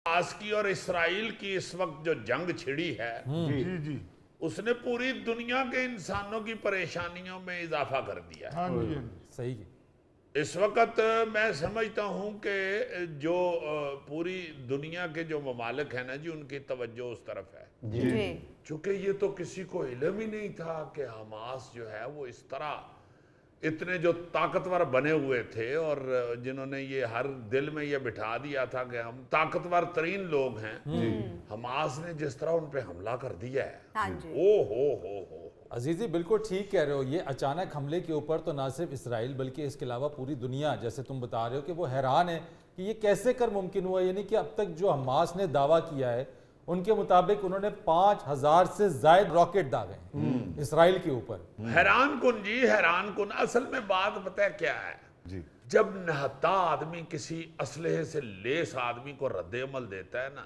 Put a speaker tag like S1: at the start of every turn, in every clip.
S1: Hamas کی اور اسرائیل کی اس وقت جو جنگ چھڑی ہے
S2: جی جی
S1: اس نے پوری دنیا کے انسانوں کی پریشانیوں میں اضافہ کر دیا ہے.
S2: ہاں جی
S3: صحیح.
S1: اس وقت میں سمجھتا ہوں کہ جو پوری دنیا کے جو ممالک ہیں نا جی ان کی توجہ اس طرف ہے.
S4: جی
S1: چونکہ یہ تو کسی کو علم ہی نہیں تھا کہ حماس جو ہے وہ اس طرح اتنے جو طاقتور بنے ہوئے تھے اور جنہوں نے یہ ہر دل میں یہ بٹھا دیا تھا کہ ہم طاقتور ترین لوگ ہیں. حماس نے جس طرح ان پہ حملہ کر دیا ہے
S4: ہاں جی
S1: او ہو
S3: عزیزی بالکل ٹھیک کہہ رہے ہو. یہ اچانک حملے کے اوپر تو نہ صرف اسرائیل بلکہ اس کے علاوہ پوری دنیا جیسے تم بتا رہے ہو کہ وہ حیران ہے کہ یہ کیسے کر ممکن ہوا. یعنی کہ اب تک جو حماس نے دعویٰ کیا ہے ان کے مطابق انہوں نے 5000 سے زائد راکٹ داغے ہیں اسرائیل کے اوپر.
S1: حیران کن جی حیران کن. اصل میں بات پتہ ہے کیا ہے
S2: جی
S1: جب نہتا آدمی کسی اسلحے سے لیس آدمی کو رد عمل دیتا ہے نا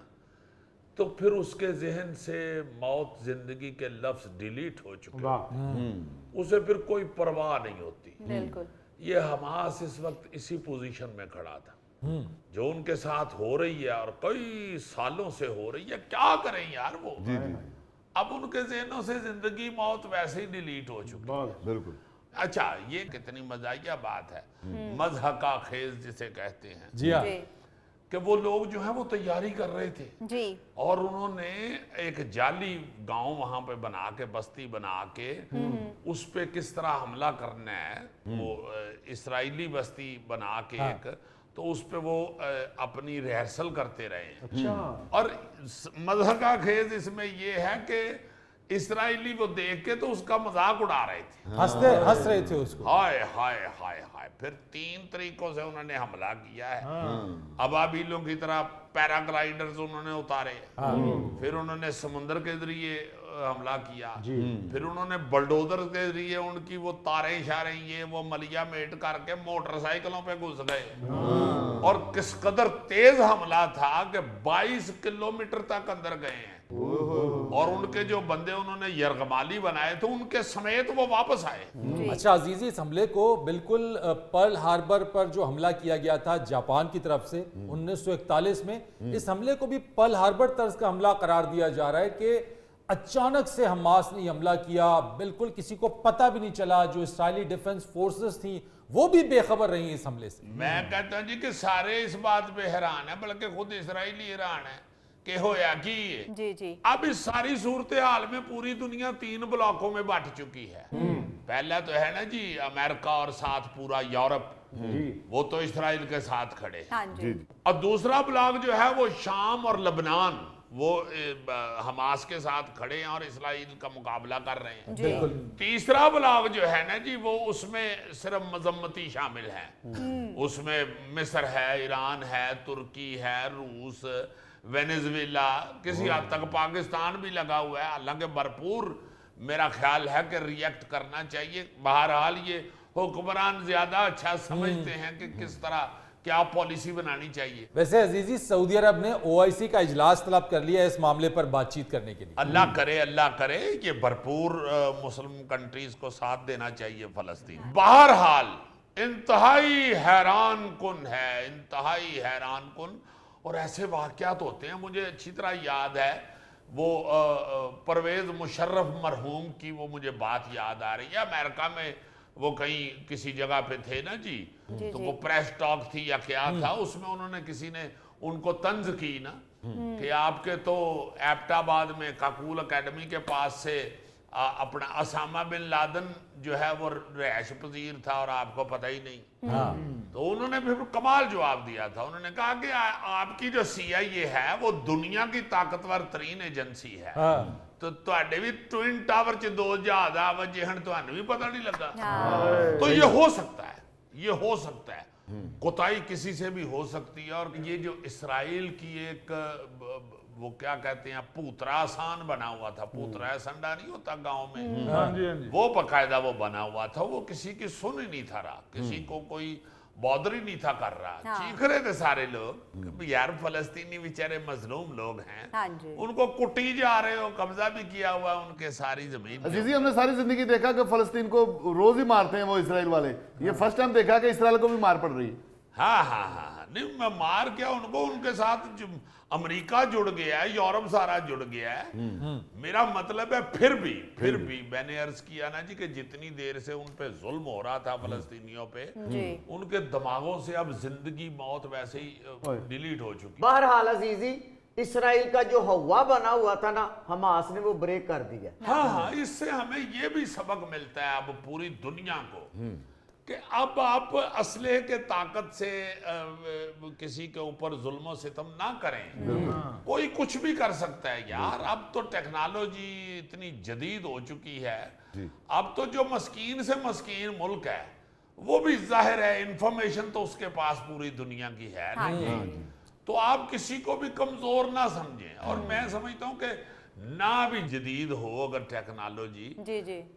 S1: تو پھر اس کے ذہن سے موت زندگی کے لفظ ڈیلیٹ ہو چکے اسے پھر کوئی پرواہ نہیں ہوتی.
S4: بالکل
S1: یہ حماس اس وقت اسی پوزیشن میں کھڑا تھا جو ان کے ساتھ ہو رہی ہے اور کئی سالوں سے ہو رہی ہے. کیا کریں یار وہ اب ان کے ذہنوں سے زندگی موت ویسے ہی ڈیلیٹ ہو چکی ہے.
S2: بالکل.
S1: اچھا یہ کتنی مزاحیہ بات ہے مضحکہ خیز جسے کہتے ہیں
S3: جی ہاں
S4: جی
S1: کہ وہ لوگ جو ہیں وہ تیاری کر رہے تھے
S4: جی
S1: اور انہوں نے ایک جعلی گاؤں وہاں پہ بنا کے بستی بنا کے اس پہ کس طرح حملہ کرنا ہے وہ اسرائیلی بستی بنا کے ایک تو اس پہ وہ اپنی ریہرسل کرتے رہے ہیں. اور مضحکہ خیز اس میں یہ ہے کہ اسرائیلی وہ دیکھ کے تو اس کا مذاق اڑا رہے تھے
S3: ہنس رہے تھے اس کو.
S1: ہائے ہائے ہائے ہائے. پھر 3 طریقوں سے انہوں نے حملہ کیا ہے. ابابیلوں کی طرح پیراگلائڈرز انہوں نے اتارے پھر انہوں نے سمندر کے ذریعے حملہ کیا پھر انہوں نے بلڈوزر کے ذریعے ان کی وہ تاریں اشاریں یہ وہ ملیا میٹ کر کے موٹر سائیکلوں پہ گھس گئے اور کس قدر تیز حملہ تھا کہ 22 کلومیٹر تک اندر گئے ہیں اور ان کے جو بندے انہوں نے یرغمالی بنائے تھے ان کے سمیت وہ واپس آئے.
S3: اچھا عزیزی اس حملے کو بالکل پرل ہاربر پر جو حملہ کیا گیا تھا جاپان کی طرف سے 1941 میں اس حملے کو بھی پرل ہاربر طرز کا حملہ قرار دیا جا رہا ہے کہ اچانک سے حماس نے حملہ کیا بالکل کسی کو پتہ بھی نہیں چلا. جو اسرائیلی ڈیفنس فورسز تھیں وہ بھی بے خبر رہی اس حملے سے.
S1: میں کہتا ہوں جی کہ سارے اس بات پہ حیران ہیں بلکہ خود اسرائیلی حیران ہے کہ ہویا کی ہے.
S4: جی جی
S1: اب اس ساری صورتحال میں پوری دنیا 3 بلاکوں میں بٹ چکی ہے. پہلا تو ہے نا جی امریکہ اور ساتھ پورا یورپ وہ تو اسرائیل کے ساتھ کھڑے
S4: ہاں جی
S1: اور دوسرا بلاک جو ہے وہ شام اور لبنان وہ حماس کے ساتھ کھڑے ہیں اور اسرائیل کا مقابلہ کر رہے ہیں.
S4: جی
S1: تیسرا بلاک جو ہے نا جی وہ اس میں صرف مذمتی شامل ہیں. اس میں مصر ہے ایران ہے ترکی ہے روس وینزویلا کسی حد تک پاکستان بھی لگا ہوا ہے. حالانکہ بھرپور میرا خیال ہے کہ ریئیکٹ کرنا چاہیے. بہرحال یہ حکمران زیادہ اچھا سمجھتے ہیں کہ کس طرح کیا پالیسی بنانی چاہیے.
S3: ویسے عزیزی سعودی عرب نے OIC کا اجلاس طلب کر لیا ہے اس معاملے پر بات چیت کرنے کے لیے.
S1: اللہ کرے یہ بھرپور مسلم کنٹریز کو ساتھ دینا چاہیے فلسطین. بہرحال انتہائی حیران کن ہے انتہائی حیران کن اور ایسے واقعات ہوتے ہیں. مجھے اچھی طرح یاد ہے وہ پرویز مشرف مرحوم کی وہ مجھے بات یاد آ رہی ہے. امریکہ میں وہ کہیں کسی جگہ پہ تھے نا جی تو وہ پریس ٹاک تھی یا کیا تھا اس میں انہوں نے کسی نے ان کو طنز کی نا کہ آپ کے تو ایبٹ آباد میں کاکول اکیڈمی کے پاس سے اپنا اسامہ بن لادن جو ہے وہ رہائش پذیر تھا اور آپ کو پتہ ہی نہیں. تو انہوں نے پھر کمال جواب دیا تھا. انہوں نے کہا کہ آپ کی جو CIA ہے وہ دنیا کی طاقتور ترین ایجنسی ہے تو تواڈے بھی ٹوئن ٹاور چ 2 جہاز آوجے ہن تانوں بھی پتہ نہیں لگا. تو یہ ہو سکتا ہے کوتاہی کسی سے بھی ہو سکتی ہے. اور یہ جو اسرائیل کی ایک وہ کیا کہتے ہیں پوترا آسان بنا ہوا تھا. پوترا سنڈا نہیں ہوتا گاؤں میں وہ باقاعدہ وہ بنا ہوا تھا. وہ کسی کی سن ہی نہیں تھا رہا کسی کو کوئی بادر ہی نہیں تھا کر رہا. چیخ رہے تھے سارے لوگ یار فلسطینی بیچارے مظلوم لوگ ہیں ان کو کٹی جا رہے ہو قبضہ بھی کیا ہوا ان کے ساری زمین.
S2: عزیزی ہم نے ساری زندگی دیکھا کہ فلسطین کو روز ہی مارتے ہیں وہ اسرائیل والے. یہ فرسٹ ٹائم دیکھا کہ اسرائیل کو بھی مار پڑ رہی ہے.
S1: ہاں نہیں میں مار کیا ان کو، ان کے ساتھ امریکہ جڑ گیا ہے، یورپ سارا جڑ گیا ہے. میرا مطلب ہے پھر بھی میں نے عرض کیا نا جی کہ جتنی دیر سے ان پہ ظلم ہو رہا تھا فلسطینیوں پہ، ان کے دماغوں سے اب زندگی موت ویسے ہی ڈیلیٹ ہو چکی.
S4: بہرحال عزیزی، اسرائیل کا جو ہوا بنا ہوا تھا نا، حماس نے وہ بریک کر دیا.
S1: ہاں اس سے ہمیں یہ بھی سبق ملتا ہے اب پوری دنیا کو کہ اب آپ اسلحے کے طاقت سے کسی کے اوپر ظلم و ستم نہ کریں. کوئی کچھ بھی کر سکتا ہے یار. اب تو ٹیکنالوجی اتنی جدید ہو چکی ہے. اب تو جو مسکین سے مسکین ملک ہے وہ بھی ظاہر ہے انفارمیشن تو اس کے پاس پوری دنیا کی ہے نہیں. تو آپ کسی کو بھی کمزور نہ سمجھیں. اور میں سمجھتا ہوں کہ نہ بھی جدید ہو اگر ٹیکنالوجی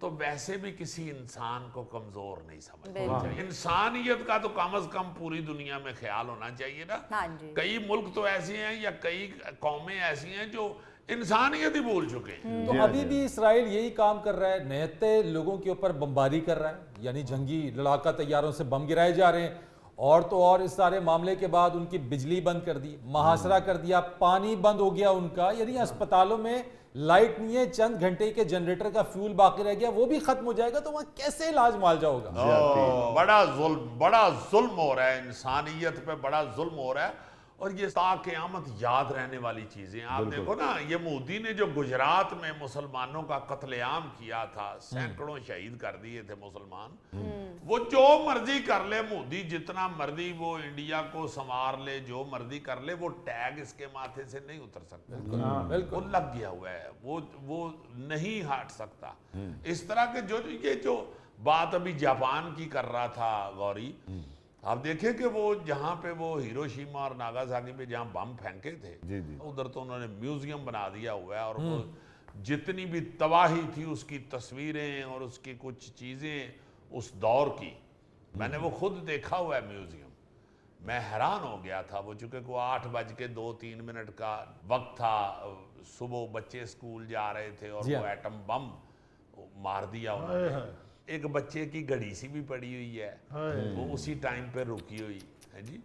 S1: تو ویسے بھی کسی انسان کو کمزور نہیں سمجھنا چاہیے. انسانیت کا تو کم از کم پوری دنیا میں خیال ہونا چاہیے نا. کئی ملک تو ایسے ہیں یا کئی قومیں ایسی ہیں جو انسانیت ہی بھول چکے ہیں.
S3: تو ابھی بھی اسرائیل یہی کام کر رہا ہے، نہتے لوگوں کے اوپر بمباری کر رہا ہے، یعنی جنگی لڑاکا طیاروں سے بم گرائے جا رہے ہیں. اور تو اور اس سارے معاملے کے بعد ان کی بجلی بند کر دی، محاصرہ کر دیا، پانی بند ہو گیا ان کا، یعنی اسپتالوں میں لائٹ نہیں ہے، چند گھنٹے کے جنریٹر کا فیول باقی رہ گیا، وہ بھی ختم ہو جائے گا تو وہاں کیسے علاج معالجہ ہوگا؟
S1: بڑا ظلم ہو رہا ہے انسانیت پہ، بڑا ظلم ہو رہا ہے. اور یہ تا قیامت یاد رہنے والی چیزیں. آپ دیکھو نا یہ مودی نے جو گجرات میں مسلمانوں کا قتل عام کیا تھا، سینکڑوں شہید کر دیے تھے مسلمان. وہ جو مرضی کر لے مودی، جتنا مرضی وہ انڈیا کو سنوار لے، جو مرضی کر لے، وہ ٹیگ اس کے ماتھے سے نہیں اتر سکتا. وہ لگ گیا ہوا ہے، وہ نہیں ہٹ سکتا. اس طرح کے یہ جو بات ابھی جاپان کی کر رہا تھا غوری، آپ دیکھیں کہ وہ جہاں پہ وہ ہیروشیما اور ناگاساکی پہ جہاں بم پھینکے تھے ادھر تو انہوں نے میوزیم بنا دیا ہوا ہے. اور وہ جتنی بھی تباہی تھی اس کی تصویریں اور اس کی کچھ چیزیں اس دور کی میں نے وہ خود دیکھا ہوا ہے میوزیم. میں حیران ہو گیا تھا. وہ چونکہ کو 8:02-3 کا وقت تھا، صبح بچے اسکول جا رہے تھے اور وہ ایٹم بم مار دیا انہوں نے. ایک بچے کی گھڑی سی بھی پڑی ہوئی ہے، وہ اسی ٹائم پہ رکی ہوئی ہے جی.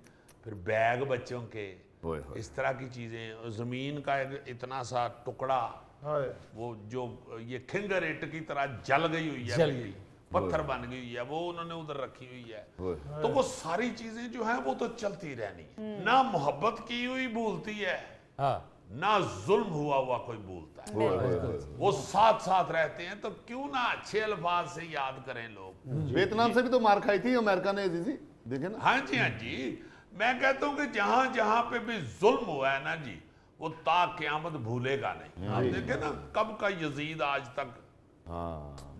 S1: پھر بیگ بچوں کے، اس طرح کی چیزیں. زمین کا اتنا سا ٹکڑا وہ جو یہ کھنگر اٹ کی طرح جل گئی ہوئی ہے، پتھر بن گئی ہوئی ہے، وہ انہوں نے ادھر رکھی ہوئی ہے. تو وہ ساری چیزیں جو ہیں وہ تو چلتی رہنی ہے. نہ محبت کی ہوئی بھولتی ہے، نہ ظلم ہوا کوئی بھولتا ہے. وہ ساتھ ساتھ رہتے ہیں. تو کیوں نہ اچھے الفاظ سے یاد کریں لوگ.
S2: ویتنام سے بھی تو مار کھائی تھی امریکہ نے عزیزی، دیکھیں نا.
S1: ہاں جی میں کہتا ہوں کہ جہاں پہ بھی ظلم ہوا ہے نا جی، وہ تا قیامت بھولے گا نہیں. آپ دیکھیں نا کب کا یزید آج تک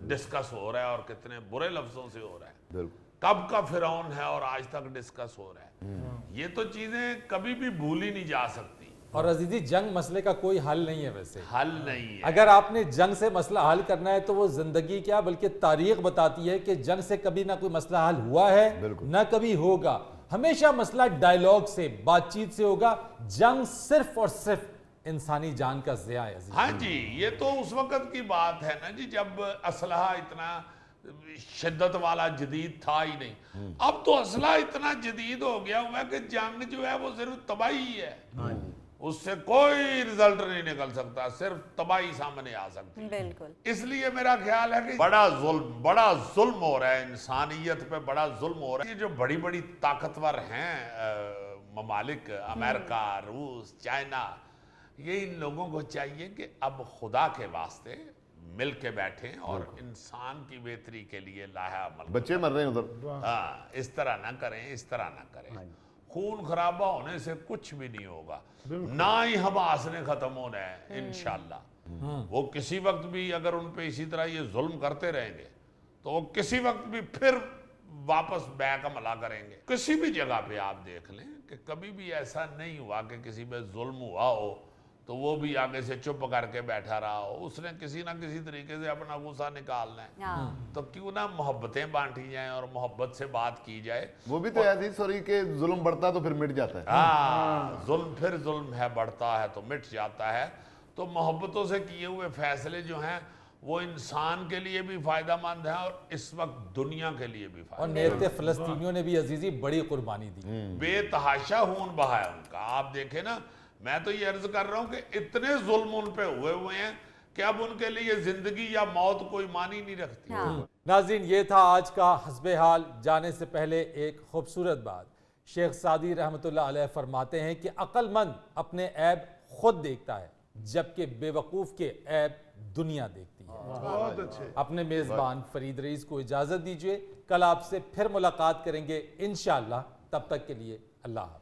S1: ڈسکس ہو رہا ہے اور کتنے برے لفظوں سے ہو رہا ہے. کب کا فرعون ہے اور آج تک ڈسکس ہو رہا ہے. یہ تو چیزیں کبھی بھی بھولی نہیں جا سکتی.
S3: اور عزیزی جنگ مسئلے کا کوئی حل نہیں ہے. ویسے
S1: حل نہیں ہے.
S3: اگر آپ نے جنگ سے مسئلہ حل کرنا ہے تو وہ زندگی کیا بلکہ تاریخ بتاتی ہے کہ جنگ سے کبھی نہ کوئی مسئلہ حل ہوا ہے نہ کبھی ہوگا. ہمیشہ مسئلہ ڈائیلاگ سے، بات چیت سے ہوگا. جنگ صرف اور صرف انسانی جان کا ضیاع ہے.
S1: ہاں جی یہ تو اس وقت کی بات ہے نا جی جب اسلحہ اتنا شدت والا جدید تھا ہی نہیں. اب تو اسلحہ اتنا جدید ہو گیا ہوا ہے کہ جنگ جو ہے وہ صرف تباہی ہے. اس سے کوئی رزلٹ نہیں نکل سکتا، صرف تباہی سامنے آ سکتی. بالکل. اس لیے میرا خیال ہے کہ بڑا ظلم ہو رہا ہے انسانیت پہ، بڑا ظلم ہو رہا ہے. یہ جو بڑی بڑی طاقتور ہیں ممالک، امریکہ، روس، چائنا، یہ ان لوگوں کو چاہیے کہ اب خدا کے واسطے مل کے بیٹھیں اور انسان کی بہتری کے لیے لاہا عمل.
S2: بچے مر رہے ہیں ادھر.
S1: ہاں اس طرح نہ کریں، اس طرح نہ کریں. خون خرابہ ہونے سے کچھ بھی نہیں ہوگا. نہ ہی حماس نے ختم ہونا ہے انشاءاللہ. وہ کسی وقت بھی اگر ان پہ اسی طرح یہ ظلم کرتے رہیں گے تو وہ کسی وقت بھی پھر واپس بیک حملہ کریں گے. کسی بھی جگہ پہ آپ دیکھ لیں کہ کبھی بھی ایسا نہیں ہوا کہ کسی پہ ظلم ہوا ہو تو وہ بھی آگے سے چپ کر کے بیٹھا رہا ہو. اس نے کسی نہ کسی طریقے سے اپنا غصہ نکالنا ہے. تو کیوں نہ محبتیں بانٹی جائیں اور محبت سے بات کی جائے.
S2: وہ بھی تو ایسی سوری کہ ظلم بڑھتا تو پھر مٹ جاتا ہے.
S1: ہاں ظلم پھر ظلم ہے، بڑھتا ہے تو مٹ جاتا ہے. تو محبتوں سے کیے ہوئے فیصلے جو ہیں وہ انسان کے لیے بھی فائدہ مند ہے اور اس وقت دنیا کے لیے بھی
S3: اور
S1: فائدہ
S3: نیرتے فلسطینیوں نے بھی عزیزی بڑی قربانی دی.
S1: بے تحاشا خون بہایا ان کا. آپ دیکھیں نا, میں تو یہ عرض کر رہا ہوں کہ اتنے ظلم ان پہ ہوئے ہیں کہ اب ان کے لیے زندگی یا موت کوئی معنی نہیں رکھتی.
S3: ناظرین, یہ تھا آج کا حسب حال. جانے سے پہلے ایک خوبصورت بات. شیخ سعدی رحمۃ اللہ علیہ فرماتے ہیں کہ عقل مند اپنے عیب خود دیکھتا ہے جبکہ بے وقوف کے عیب دنیا دیکھتی ہے.
S2: بہت اچھے.
S3: اپنے میزبان فرید رئیس کو اجازت دیجیے. کل آپ سے پھر ملاقات کریں گے انشاءاللہ. تب تک کے لیے اللہ حافظ.